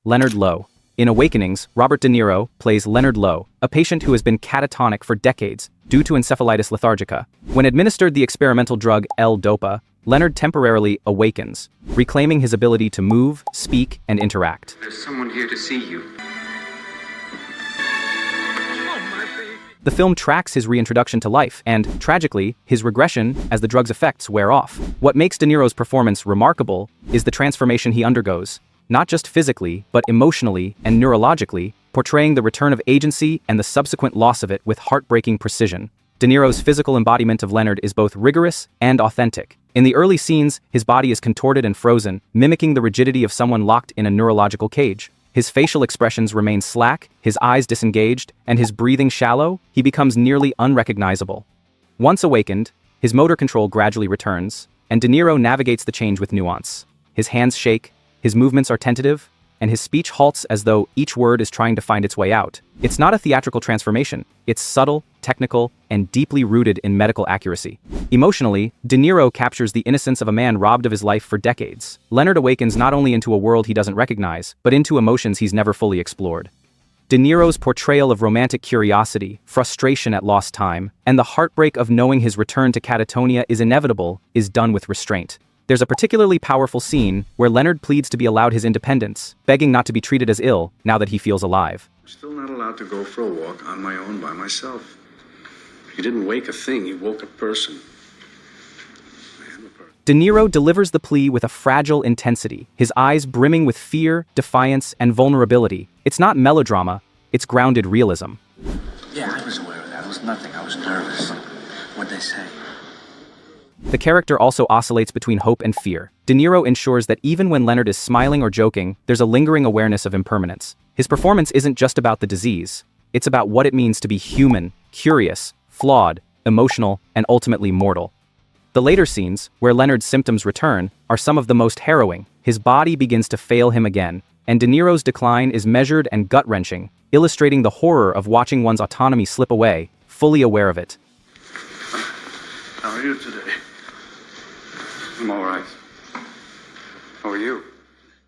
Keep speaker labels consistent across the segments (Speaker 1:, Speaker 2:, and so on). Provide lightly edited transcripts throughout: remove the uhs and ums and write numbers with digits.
Speaker 1: Leonard Lowe. In Awakenings, Robert De Niro plays Leonard Lowe, a patient who has been catatonic for decades due to encephalitis lethargica. When administered the experimental drug L-Dopa, Leonard temporarily awakens, reclaiming his ability to move, speak, and interact.
Speaker 2: There's someone here to see you.
Speaker 1: The film tracks his reintroduction to life and, tragically, his regression as the drug's effects wear off. What makes De Niro's performance remarkable is the transformation he undergoes, not just physically, but emotionally and neurologically, portraying the return of agency and the subsequent loss of it with heartbreaking precision. De Niro's physical embodiment of Leonard is both rigorous and authentic. In the early scenes, his body is contorted and frozen, mimicking the rigidity of someone locked in a neurological cage. His facial expressions remain slack, his eyes disengaged, and his breathing shallow. He becomes nearly unrecognizable. Once awakened, his motor control gradually returns, and De Niro navigates the change with nuance. His hands shake, his movements are tentative, and his speech halts as though each word is trying to find its way out. It's not a theatrical transformation, it's subtle, technical, and deeply rooted in medical accuracy. Emotionally, De Niro captures the innocence of a man robbed of his life for decades. Leonard awakens not only into a world he doesn't recognize, but into emotions he's never fully explored. De Niro's portrayal of romantic curiosity, frustration at lost time, and the heartbreak of knowing his return to catatonia is inevitable is done with restraint. There's a particularly powerful scene where Leonard pleads to be allowed his independence, begging not to be treated as ill now that he feels alive.
Speaker 3: I'm still not allowed to go for a walk on my own by myself. You didn't wake a thing, you woke a person. I am a person.
Speaker 1: De Niro delivers the plea with a fragile intensity, his eyes brimming with fear, defiance, and vulnerability. It's not melodrama, it's grounded realism.
Speaker 4: Yeah, I was aware of that. It was nothing. I was nervous. What'd they say?
Speaker 1: The character also oscillates between hope and fear. De Niro ensures that even when Leonard is smiling or joking, there's a lingering awareness of impermanence. His performance isn't just about the disease, it's about what it means to be human, curious, flawed, emotional, and ultimately mortal. The later scenes, where Leonard's symptoms return, are some of the most harrowing. His body begins to fail him again, and De Niro's decline is measured and gut-wrenching, illustrating the horror of watching one's autonomy slip away, fully aware of it.
Speaker 3: How are you today?
Speaker 2: I'm all right. How are you?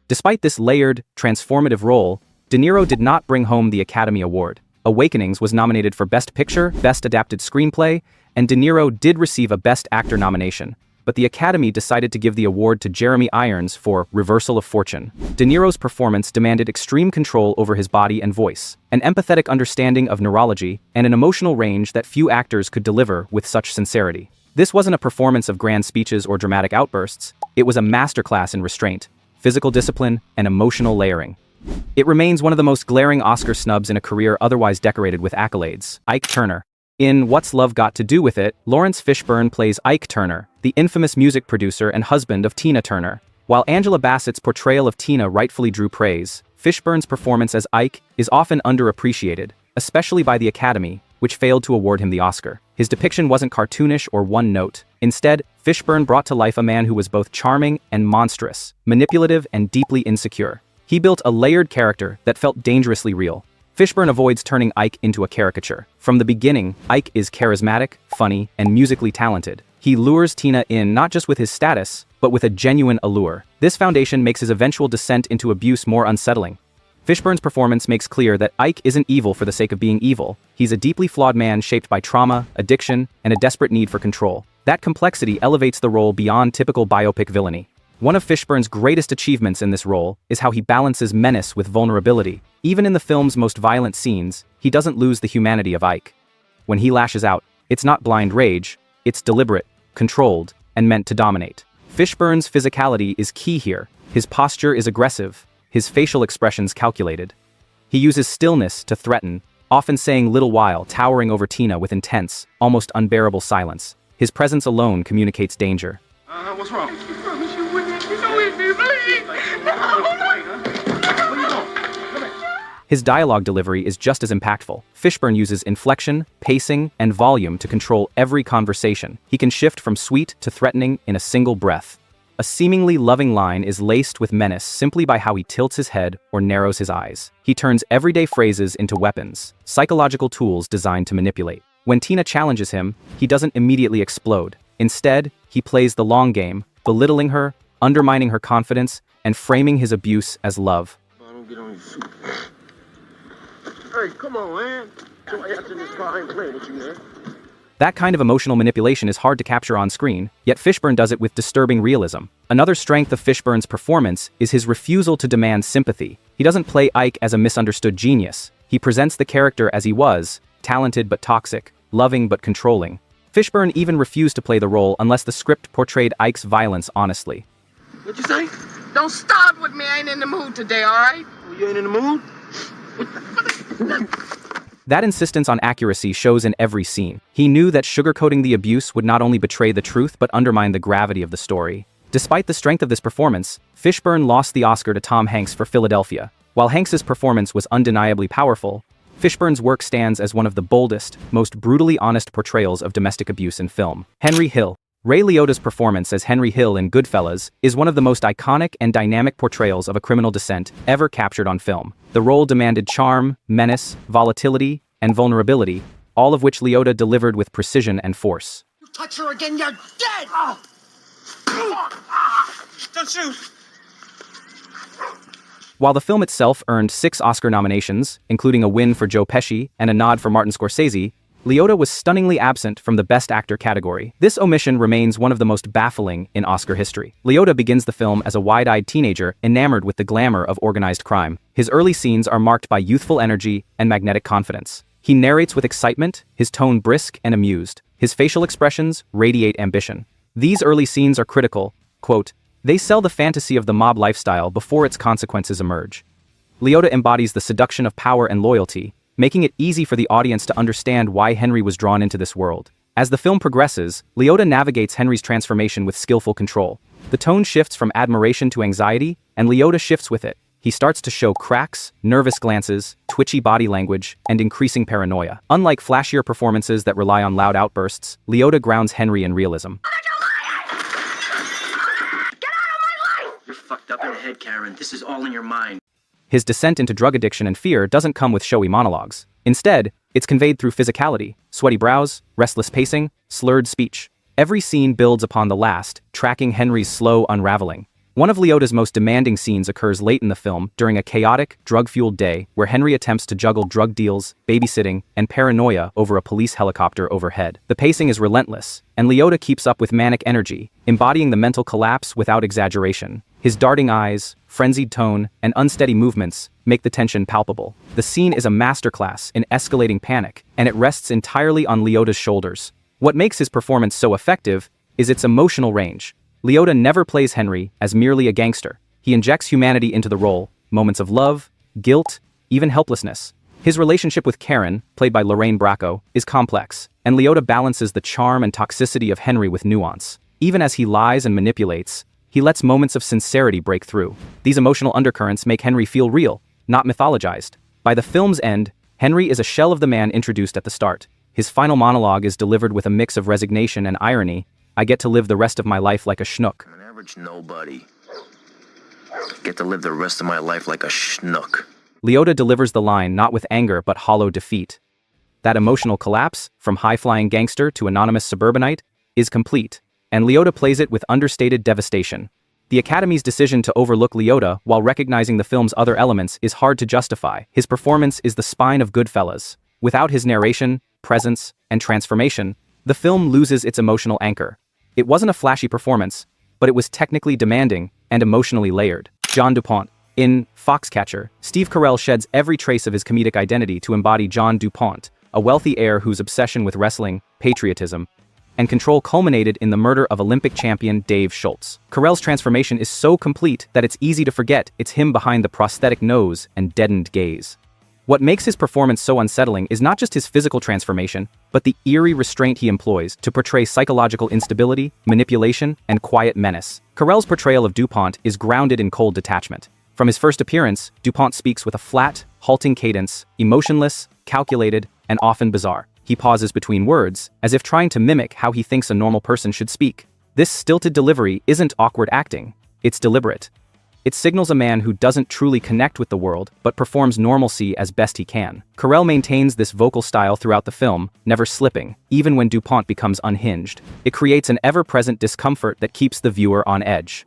Speaker 1: Despite this layered, transformative role, De Niro did not bring home the Academy Award. Awakenings was nominated for Best Picture, Best Adapted Screenplay, and De Niro did receive a Best Actor nomination, but the Academy decided to give the award to Jeremy Irons for Reversal of Fortune. De Niro's performance demanded extreme control over his body and voice, an empathetic understanding of neurology, and an emotional range that few actors could deliver with such sincerity. This wasn't a performance of grand speeches or dramatic outbursts, it was a masterclass in restraint, physical discipline, and emotional layering. It remains one of the most glaring Oscar snubs in a career otherwise decorated with accolades. Ike Turner. In What's Love Got to Do with It, Laurence Fishburne plays Ike Turner, the infamous music producer and husband of Tina Turner. While Angela Bassett's portrayal of Tina rightfully drew praise, Fishburne's performance as Ike is often underappreciated, especially by the Academy, which failed to award him the Oscar. His depiction wasn't cartoonish or one-note. Instead, Fishburne brought to life a man who was both charming and monstrous, manipulative and deeply insecure. He built a layered character that felt dangerously real. Fishburne avoids turning Ike into a caricature. From the beginning, Ike is charismatic, funny, and musically talented. He lures Tina in not just with his status, but with a genuine allure. This foundation makes his eventual descent into abuse more unsettling. Fishburne's performance makes clear that Ike isn't evil for the sake of being evil. He's a deeply flawed man shaped by trauma, addiction, and a desperate need for control. That complexity elevates the role beyond typical biopic villainy. One of Fishburne's greatest achievements in this role is how he balances menace with vulnerability. Even in the film's most violent scenes, he doesn't lose the humanity of Ike. When he lashes out, it's not blind rage, it's deliberate, controlled, and meant to dominate. Fishburne's physicality is key here. His posture is aggressive, his facial expressions calculated. He uses stillness to threaten, often saying little while towering over Tina with intense, almost unbearable silence. His presence alone communicates danger.
Speaker 3: What's wrong?
Speaker 5: I promise you wouldn't. You don't hit me, please. No.
Speaker 1: His dialogue delivery is just as impactful. Fishburne uses inflection, pacing, and volume to control every conversation. He can shift from sweet to threatening in a single breath. A seemingly loving line is laced with menace simply by how he tilts his head or narrows his eyes. He turns everyday phrases into weapons, psychological tools designed to manipulate. When Tina challenges him, he doesn't immediately explode. Instead, he plays the long game, belittling her, undermining her confidence, and framing his abuse as love.
Speaker 3: Bottle
Speaker 6: gonna get on your suit. Hey, come on, man. Your ass in this car, I ain't playing with you, man.
Speaker 1: That kind of emotional manipulation is hard to capture on screen, yet Fishburne does it with disturbing realism. Another strength of Fishburne's performance is his refusal to demand sympathy. He doesn't play Ike as a misunderstood genius. He presents the character as he was, talented but toxic, loving but controlling. Fishburne even refused to play the role unless the script portrayed Ike's violence honestly.
Speaker 6: What'd you say?
Speaker 5: Don't start with me. I ain't in the mood today, all right?
Speaker 6: Oh, you ain't in the mood?
Speaker 1: That insistence on accuracy shows in every scene. He knew that sugarcoating the abuse would not only betray the truth but undermine the gravity of the story. Despite the strength of this performance, Fishburne lost the Oscar to Tom Hanks for Philadelphia. While Hanks's performance was undeniably powerful, Fishburne's work stands as one of the boldest, most brutally honest portrayals of domestic abuse in film. Henry Hill. Ray Liotta's performance as Henry Hill in Goodfellas is one of the most iconic and dynamic portrayals of a criminal descent ever captured on film. The role demanded charm, menace, volatility, and vulnerability, all of which Liotta delivered with precision and force.
Speaker 5: You touch her again, you're dead! Oh. Don't shoot!
Speaker 1: While the film itself earned 6 Oscar nominations, including a win for Joe Pesci and a nod for Martin Scorsese, Liotta was stunningly absent from the Best Actor category. This omission remains one of the most baffling in Oscar history. Liotta begins the film as a wide-eyed teenager enamored with the glamour of organized crime. His early scenes are marked by youthful energy and magnetic confidence. He narrates with excitement, his tone brisk and amused. His facial expressions radiate ambition. These early scenes are critical. Quote, "They sell the fantasy of the mob lifestyle before its consequences emerge." Liotta embodies the seduction of power and loyalty, making it easy for the audience to understand why Henry was drawn into this world. As the film progresses, Liotta navigates Henry's transformation with skillful control. The tone shifts from admiration to anxiety, and Liotta shifts with it. He starts to show cracks, nervous glances, twitchy body language, and increasing paranoia. Unlike flashier performances that rely on loud outbursts, Liotta grounds Henry in realism.
Speaker 4: You're fucked up in the head, Karen. This is all in your mind.
Speaker 1: His descent into drug addiction and fear doesn't come with showy monologues. Instead, it's conveyed through physicality, sweaty brows, restless pacing, slurred speech. Every scene builds upon the last, tracking Henry's slow unraveling. One of Liotta's most demanding scenes occurs late in the film during a chaotic, drug-fueled day where Henry attempts to juggle drug deals, babysitting, and paranoia over a police helicopter overhead. The pacing is relentless, and Liotta keeps up with manic energy, embodying the mental collapse without exaggeration. His darting eyes, frenzied tone, and unsteady movements make the tension palpable. The scene is a masterclass in escalating panic, and it rests entirely on Liotta's shoulders. What makes his performance so effective is its emotional range. Liotta never plays Henry as merely a gangster. He injects humanity into the role, moments of love, guilt, even helplessness. His relationship with Karen, played by Lorraine Bracco, is complex, and Liotta balances the charm and toxicity of Henry with nuance. Even as he lies and manipulates, he lets moments of sincerity break through. These emotional undercurrents make Henry feel real, not mythologized. By the film's end, Henry is a shell of the man introduced at the start. His final monologue is delivered with a mix of resignation and irony. "I get to live the rest of my life like a schnook."
Speaker 4: I'm an average nobody. Get to live the rest of my life like a schnook.
Speaker 1: Liotta delivers the line not with anger but hollow defeat. That emotional collapse, from high-flying gangster to anonymous suburbanite, is complete, and Liotta plays it with understated devastation. The Academy's decision to overlook Liotta while recognizing the film's other elements is hard to justify. His performance is the spine of Goodfellas. Without his narration, presence, and transformation, the film loses its emotional anchor. It wasn't a flashy performance, but it was technically demanding and emotionally layered. John DuPont. In Foxcatcher, Steve Carell sheds every trace of his comedic identity to embody John DuPont, a wealthy heir whose obsession with wrestling, patriotism, and control culminated in the murder of Olympic champion Dave Schultz. Carell's transformation is so complete that it's easy to forget it's him behind the prosthetic nose and deadened gaze. What makes his performance so unsettling is not just his physical transformation, but the eerie restraint he employs to portray psychological instability, manipulation, and quiet menace. Carell's portrayal of DuPont is grounded in cold detachment. From his first appearance, DuPont speaks with a flat, halting cadence, emotionless, calculated, and often bizarre. He pauses between words, as if trying to mimic how he thinks a normal person should speak. This stilted delivery isn't awkward acting, it's deliberate. It signals a man who doesn't truly connect with the world, but performs normalcy as best he can. Carell maintains this vocal style throughout the film, never slipping, even when DuPont becomes unhinged. It creates an ever-present discomfort that keeps the viewer on edge.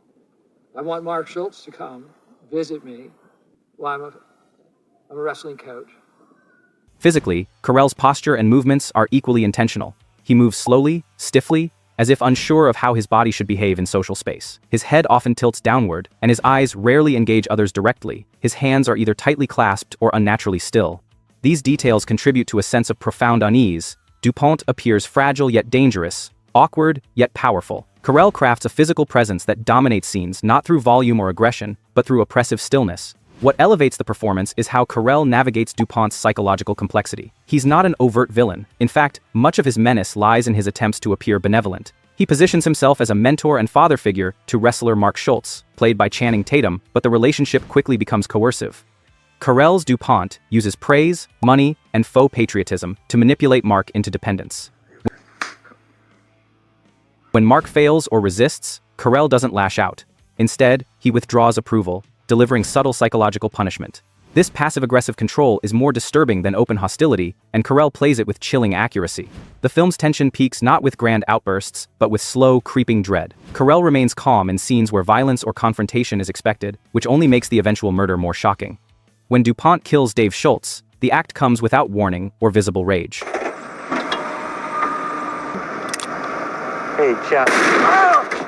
Speaker 7: I want Mark Schultz to come, visit me, Well, I'm a wrestling coach.
Speaker 1: Physically, Carell's posture and movements are equally intentional. He moves slowly, stiffly, as if unsure of how his body should behave in social space. His head often tilts downward, and his eyes rarely engage others directly. His hands are either tightly clasped or unnaturally still. These details contribute to a sense of profound unease. Pont appears fragile yet dangerous, awkward yet powerful. Carell crafts a physical presence that dominates scenes not through volume or aggression, but through oppressive stillness. What elevates the performance is how Carell navigates Dupont's psychological complexity. He's not an overt villain. In fact, much of his menace lies in his attempts to appear benevolent. He positions himself as a mentor and father figure to wrestler Mark Schultz, played by Channing Tatum, but the relationship quickly becomes coercive. Carell's Dupont uses praise, money, and faux patriotism to manipulate Mark into dependence. When Mark fails or resists, Carell doesn't lash out. Instead, he withdraws approval, delivering subtle psychological punishment. This passive-aggressive control is more disturbing than open hostility, and Carell plays it with chilling accuracy. The film's tension peaks not with grand outbursts, but with slow, creeping dread. Carell remains calm in scenes where violence or confrontation is expected, which only makes the eventual murder more shocking. When Dupont kills Dave Schultz, the act comes without warning or visible rage.
Speaker 4: Hey, chap.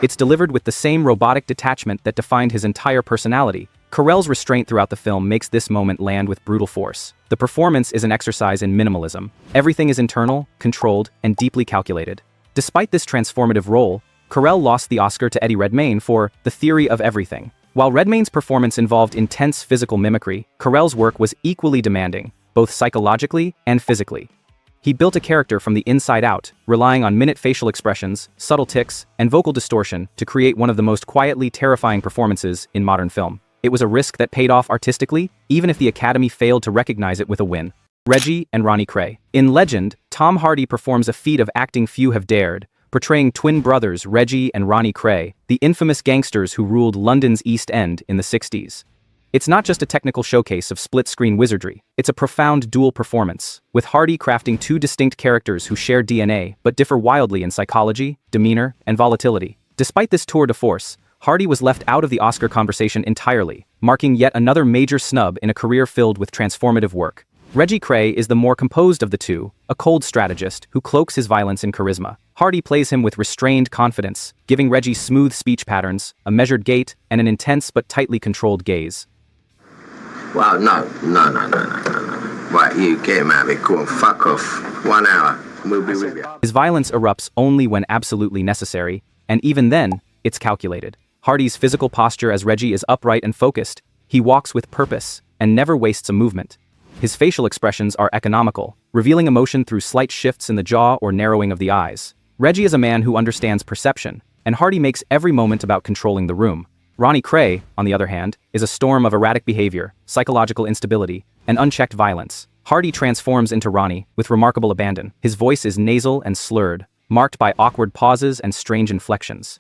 Speaker 1: It's delivered with the same robotic detachment that defined his entire personality. Carell's restraint throughout the film makes this moment land with brutal force. The performance is an exercise in minimalism. Everything is internal, controlled, and deeply calculated. Despite this transformative role, Carell lost the Oscar to Eddie Redmayne for The Theory of Everything. While Redmayne's performance involved intense physical mimicry, Carell's work was equally demanding, both psychologically and physically. He built a character from the inside out, relying on minute facial expressions, subtle tics, and vocal distortion to create one of the most quietly terrifying performances in modern film. It was a risk that paid off artistically, even if the Academy failed to recognize it with a win. Reggie and Ronnie Kray. In Legend, Tom Hardy performs a feat of acting few have dared, portraying twin brothers Reggie and Ronnie Kray, the infamous gangsters who ruled London's East End in the 60s. It's not just a technical showcase of split-screen wizardry, it's a profound dual performance, with Hardy crafting two distinct characters who share DNA but differ wildly in psychology, demeanor, and volatility. Despite this tour de force, Hardy was left out of the Oscar conversation entirely, marking yet another major snub in a career filled with transformative work. Reggie Kray is the more composed of the two, a cold strategist who cloaks his violence in charisma. Hardy plays him with restrained confidence, giving Reggie smooth speech patterns, a measured gait, and an intense but tightly controlled gaze.
Speaker 6: Well, no. Right, you get him out of it, cool, fuck off. 1 hour, we'll be with you.
Speaker 1: His violence erupts only when absolutely necessary, and even then, it's calculated. Hardy's physical posture as Reggie is upright and focused. He walks with purpose, and never wastes a movement. His facial expressions are economical, revealing emotion through slight shifts in the jaw or narrowing of the eyes. Reggie is a man who understands perception, and Hardy makes every moment about controlling the room. Ronnie Kray, on the other hand, is a storm of erratic behavior, psychological instability, and unchecked violence. Hardy transforms into Ronnie with remarkable abandon. His voice is nasal and slurred, marked by awkward pauses and strange inflections.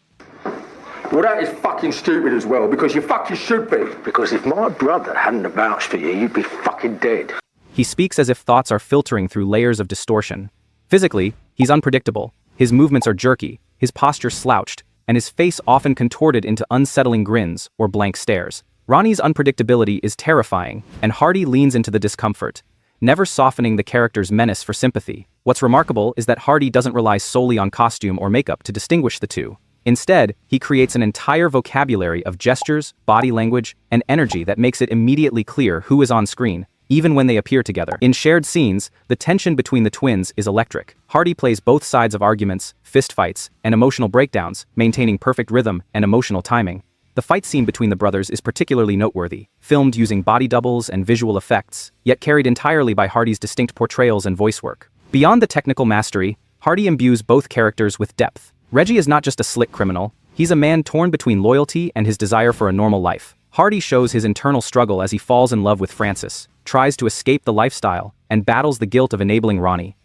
Speaker 6: Well, that is fucking stupid as well, because you fucking should be. Because if my brother hadn't vouched for you, you'd be fucking dead.
Speaker 1: He speaks as if thoughts are filtering through layers of distortion. Physically, he's unpredictable. His movements are jerky, his posture slouched, and his face often contorted into unsettling grins or blank stares. Ronnie's unpredictability is terrifying, and Hardy leans into the discomfort, never softening the character's menace for sympathy. What's remarkable is that Hardy doesn't rely solely on costume or makeup to distinguish the two. Instead, he creates an entire vocabulary of gestures, body language, and energy that makes it immediately clear who is on screen, even when they appear together. In shared scenes, the tension between the twins is electric. Hardy plays both sides of arguments, fistfights, and emotional breakdowns, maintaining perfect rhythm and emotional timing. The fight scene between the brothers is particularly noteworthy, filmed using body doubles and visual effects, yet carried entirely by Hardy's distinct portrayals and voice work. Beyond the technical mastery, Hardy imbues both characters with depth. Reggie is not just a slick criminal, he's a man torn between loyalty and his desire for a normal life. Hardy shows his internal struggle as he falls in love with Frances, tries to escape the lifestyle, and battles the guilt of enabling Ronnie.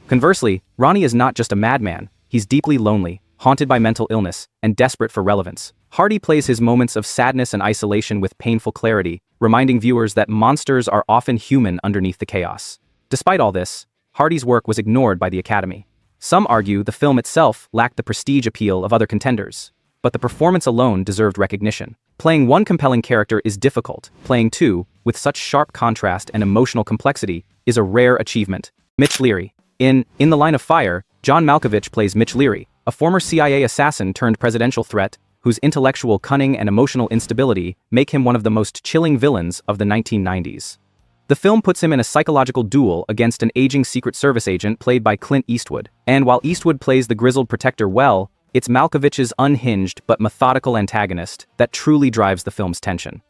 Speaker 1: Conversely, Ronnie is not just a madman, he's deeply lonely, haunted by mental illness, and desperate for relevance. Hardy plays his moments of sadness and isolation with painful clarity, reminding viewers that monsters are often human underneath the chaos. Despite all this, Hardy's work was ignored by the Academy. Some argue the film itself lacked the prestige appeal of other contenders, but the performance alone deserved recognition. Playing one compelling character is difficult, playing two with such sharp contrast and emotional complexity, is a rare achievement. Mitch Leary. In The Line of Fire, John Malkovich plays Mitch Leary, a former CIA assassin turned presidential threat, whose intellectual cunning and emotional instability make him one of the most chilling villains of the 1990s. The film puts him in a psychological duel against an aging Secret Service agent played by Clint Eastwood, and while Eastwood plays the grizzled protector well, it's Malkovich's unhinged but methodical antagonist that truly drives the film's tension.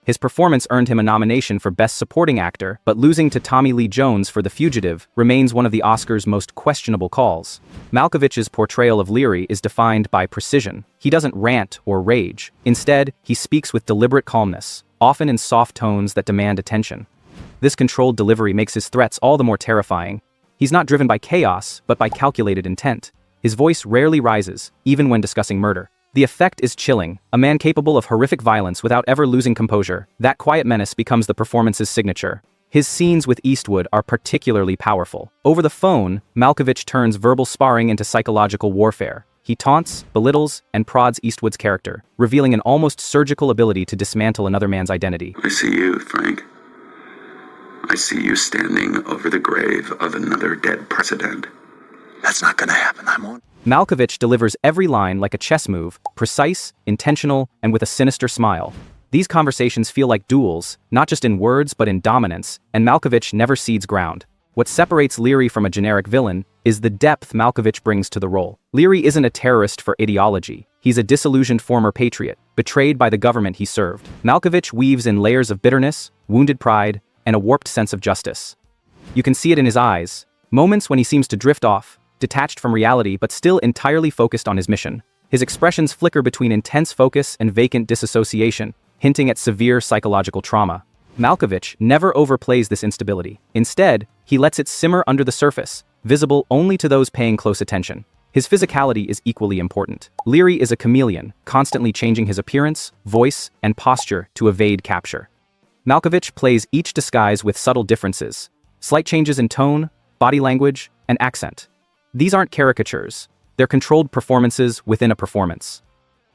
Speaker 1: His performance earned him a nomination for Best Supporting Actor, but losing to Tommy Lee Jones for The Fugitive remains one of the Oscars' most questionable calls. Malkovich's portrayal of Leary is defined by precision. He doesn't rant or rage. Instead, he speaks with deliberate calmness, often in soft tones that demand attention. This controlled delivery makes his threats all the more terrifying. He's not driven by chaos, but by calculated intent. His voice rarely rises, even when discussing murder. The effect is chilling, a man capable of horrific violence without ever losing composure. That quiet menace becomes the performance's signature. His scenes with Eastwood are particularly powerful. Over the phone, Malkovich turns verbal sparring into psychological warfare. He taunts, belittles, and prods Eastwood's character, revealing an almost surgical ability to dismantle another man's identity.
Speaker 8: I see you, Frank. I see you standing over the grave of another dead president.
Speaker 4: That's not gonna happen. I won't.
Speaker 1: Malkovich delivers every line like a chess move, precise, intentional, and with a sinister smile. These conversations feel like duels, not just in words but in dominance, and Malkovich never cedes ground. What separates Leary from a generic villain is the depth Malkovich brings to the role. Leary isn't a terrorist for ideology. He's a disillusioned former patriot, betrayed by the government he served. Malkovich weaves in layers of bitterness, wounded pride, and a warped sense of justice. You can see it in his eyes, moments when he seems to drift off, detached from reality but still entirely focused on his mission. His expressions flicker between intense focus and vacant disassociation, hinting at severe psychological trauma. Malkovich never overplays this instability. Instead, he lets it simmer under the surface, visible only to those paying close attention. His physicality is equally important. Leary is a chameleon, constantly changing his appearance, voice, and posture to evade capture. Malkovich plays each disguise with subtle differences, slight changes in tone, body language, and accent. These aren't caricatures, they're controlled performances within a performance.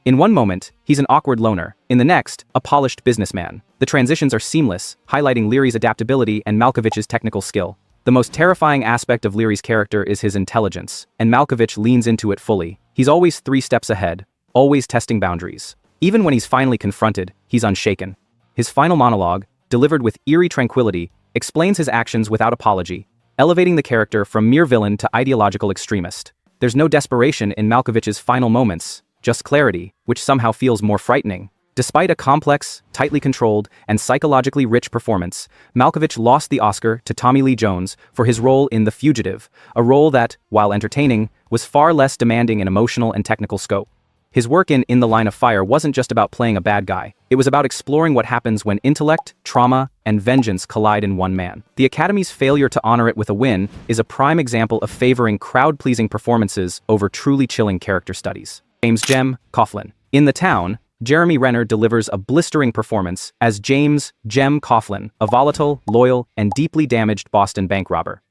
Speaker 1: In one moment, he's an awkward loner, in the next, a polished businessman. The transitions are seamless, highlighting Leary's adaptability and Malkovich's technical skill. The most terrifying aspect of Leary's character is his intelligence, and Malkovich leans into it fully. He's always 3 steps ahead, always testing boundaries. Even when he's finally confronted, he's unshaken. His final monologue, delivered with eerie tranquility, explains his actions without apology, elevating the character from mere villain to ideological extremist. There's no desperation in Malkovich's final moments, just clarity, which somehow feels more frightening. Despite a complex, tightly controlled, and psychologically rich performance, Malkovich lost the Oscar to Tommy Lee Jones for his role in The Fugitive, a role that, while entertaining, was far less demanding in emotional and technical scope. His work in The Line of Fire wasn't just about playing a bad guy. It was about exploring what happens when intellect, trauma, and vengeance collide in one man. The Academy's failure to honor it with a win is a prime example of favoring crowd-pleasing performances over truly chilling character studies. James Coughlin. In The Town, Jeremy Renner delivers a blistering performance as James Coughlin, a volatile, loyal, and deeply damaged Boston bank robber.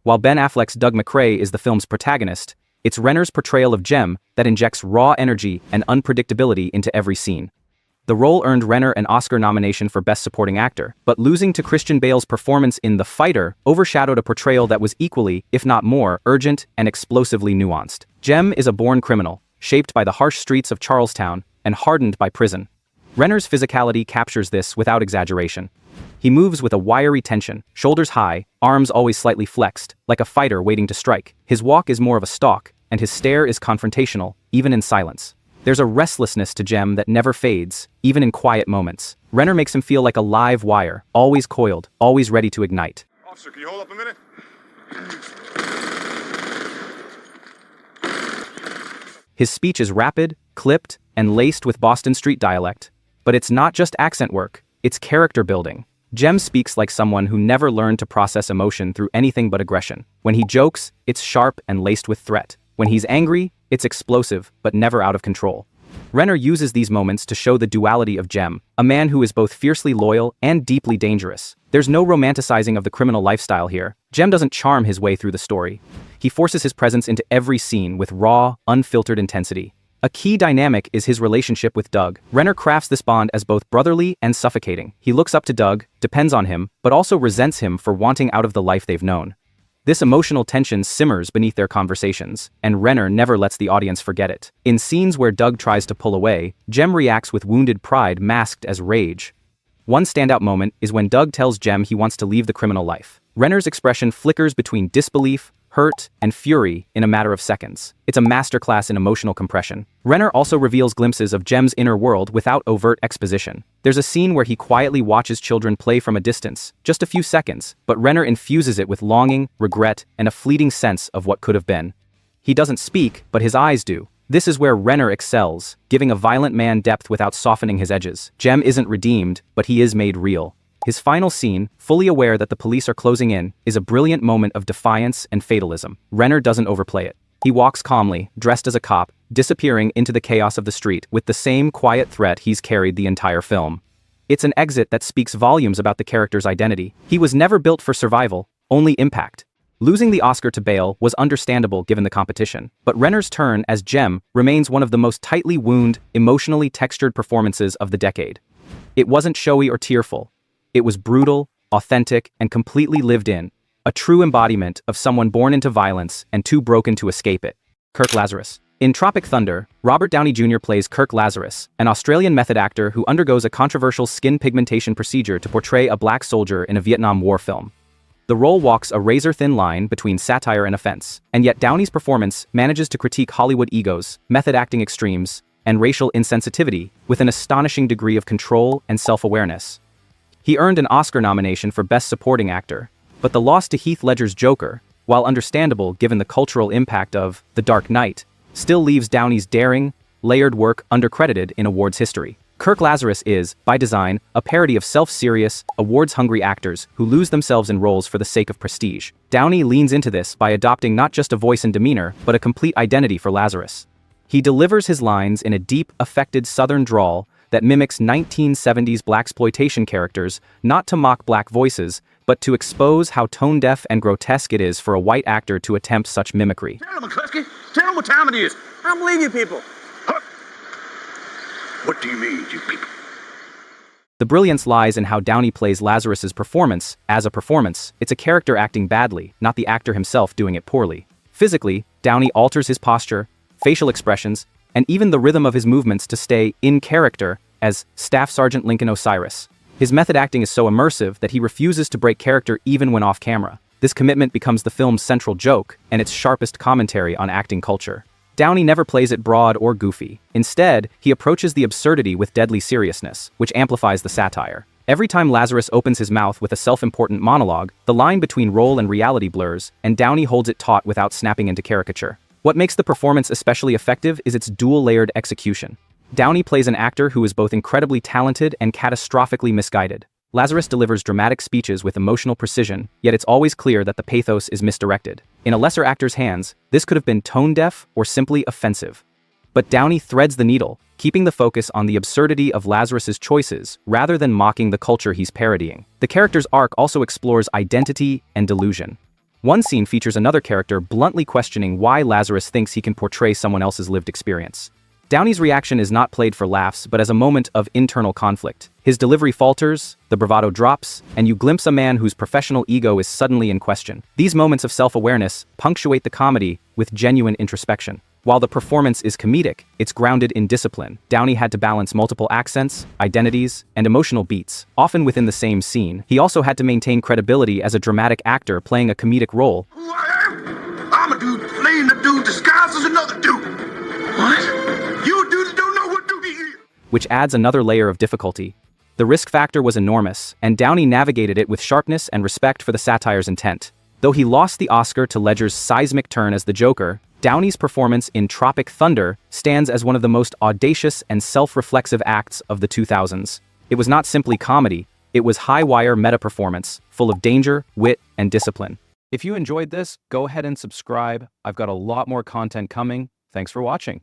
Speaker 1: While Ben Affleck's Doug McCrae is the film's protagonist, it's Renner's portrayal of Jem that injects raw energy and unpredictability into every scene. The role earned Renner an Oscar nomination for Best Supporting Actor, but losing to Christian Bale's performance in The Fighter overshadowed a portrayal that was equally, if not more, urgent and explosively nuanced. Jem is a born criminal, shaped by the harsh streets of Charlestown and hardened by prison. Renner's physicality captures this without exaggeration. He moves with a wiry tension, shoulders high, arms always slightly flexed, like a fighter waiting to strike. His walk is more of a stalk, and his stare is confrontational, even in silence. There's a restlessness to Jem that never fades, even in quiet moments. Renner makes him feel like a live wire, always coiled, always ready to ignite.
Speaker 9: Officer, can you hold up a minute?
Speaker 1: His speech is rapid, clipped, and laced with Boston street dialect. But it's not just accent work, it's character building. Jem speaks like someone who never learned to process emotion through anything but aggression. When he jokes, it's sharp and laced with threat. When he's angry, it's explosive, but never out of control. Renner uses these moments to show the duality of Jem, a man who is both fiercely loyal and deeply dangerous. There's no romanticizing of the criminal lifestyle here. Jem doesn't charm his way through the story. He forces his presence into every scene with raw, unfiltered intensity. A key dynamic is his relationship with Doug. Renner crafts this bond as both brotherly and suffocating. He looks up to Doug, depends on him, but also resents him for wanting out of the life they've known. This emotional tension simmers beneath their conversations, and Renner never lets the audience forget it. In scenes where Doug tries to pull away, Jem reacts with wounded pride masked as rage. One standout moment is when Doug tells Jem he wants to leave the criminal life. Renner's expression flickers between disbelief, hurt, and fury in a matter of seconds. It's a masterclass in emotional compression. Renner also reveals glimpses of Jem's inner world without overt exposition. There's a scene where he quietly watches children play from a distance, just a few seconds, but Renner infuses it with longing, regret, and a fleeting sense of what could have been. He doesn't speak, but his eyes do. This is where Renner excels, giving a violent man depth without softening his edges. Jem isn't redeemed, but he is made real. His final scene, fully aware that the police are closing in, is a brilliant moment of defiance and fatalism. Renner doesn't overplay it. He walks calmly, dressed as a cop, disappearing into the chaos of the street with the same quiet threat he's carried the entire film. It's an exit that speaks volumes about the character's identity. He was never built for survival, only impact. Losing the Oscar to Bale was understandable given the competition, but Renner's turn as Jem remains one of the most tightly wound, emotionally textured performances of the decade. It wasn't showy or tearful. It was brutal, authentic, and completely lived in, a true embodiment of someone born into violence and too broken to escape it. Kirk Lazarus. In Tropic Thunder, Robert Downey Jr. plays Kirk Lazarus, an Australian method actor who undergoes a controversial skin pigmentation procedure to portray a black soldier in a Vietnam War film. The role walks a razor-thin line between satire and offense, and yet Downey's performance manages to critique Hollywood egos, method acting extremes, and racial insensitivity with an astonishing degree of control and self-awareness. He earned an Oscar nomination for Best Supporting Actor, but the loss to Heath Ledger's Joker, while understandable given the cultural impact of The Dark Knight, still leaves Downey's daring, layered work undercredited in awards history. Kirk Lazarus is, by design, a parody of self-serious, awards-hungry actors who lose themselves in roles for the sake of prestige. Downey leans into this by adopting not just a voice and demeanor, but a complete identity for Lazarus. He delivers his lines in a deep, affected Southern drawl that mimics 1970s blaxploitation characters, not to mock black voices, but to expose how tone-deaf and grotesque it is for a white actor to attempt such mimicry.
Speaker 6: Tell him, McCluskey. Tell him what time it is.
Speaker 4: I don't believe you people.
Speaker 6: Huh? What do you mean, you people?
Speaker 1: The brilliance lies in how Downey plays Lazarus's performance as a performance. It's a character acting badly, not the actor himself doing it poorly. Physically, Downey alters his posture, facial expressions, and even the rhythm of his movements to stay in character as Staff Sergeant Lincoln Osiris. His method acting is so immersive that he refuses to break character even when off camera. This commitment becomes the film's central joke and its sharpest commentary on acting culture. Downey never plays it broad or goofy. Instead, he approaches the absurdity with deadly seriousness, which amplifies the satire. Every time Lazarus opens his mouth with a self-important monologue, the line between role and reality blurs, and Downey holds it taut without snapping into caricature. What makes the performance especially effective is its dual-layered execution. Downey plays an actor who is both incredibly talented and catastrophically misguided. Lazarus delivers dramatic speeches with emotional precision, yet it's always clear that the pathos is misdirected. In a lesser actor's hands, this could have been tone-deaf or simply offensive. But Downey threads the needle, keeping the focus on the absurdity of Lazarus's choices rather than mocking the culture he's parodying. The character's arc also explores identity and delusion. One scene features another character bluntly questioning why Lazarus thinks he can portray someone else's lived experience. Downey's reaction is not played for laughs but as a moment of internal conflict. His delivery falters, the bravado drops, and you glimpse a man whose professional ego is suddenly in question. These moments of self-awareness punctuate the comedy with genuine introspection. While the performance is comedic, it's grounded in discipline. Downey had to balance multiple accents, identities, and emotional beats, often within the same scene. He also had to maintain credibility as a dramatic actor playing a comedic role.
Speaker 6: Who I am? I'm a dude playing a dude disguised as another dude. What? You dudes don't know what dude he is.
Speaker 1: Which adds another layer of difficulty. The risk factor was enormous, and Downey navigated it with sharpness and respect for the satire's intent. Though he lost the Oscar to Ledger's seismic turn as the Joker, Downey's performance in Tropic Thunder stands as one of the most audacious and self-reflexive acts of the 2000s. It was not simply comedy, it was high-wire meta-performance, full of danger, wit, and discipline. If you enjoyed this, go ahead and subscribe. I've got a lot more content coming. Thanks for watching.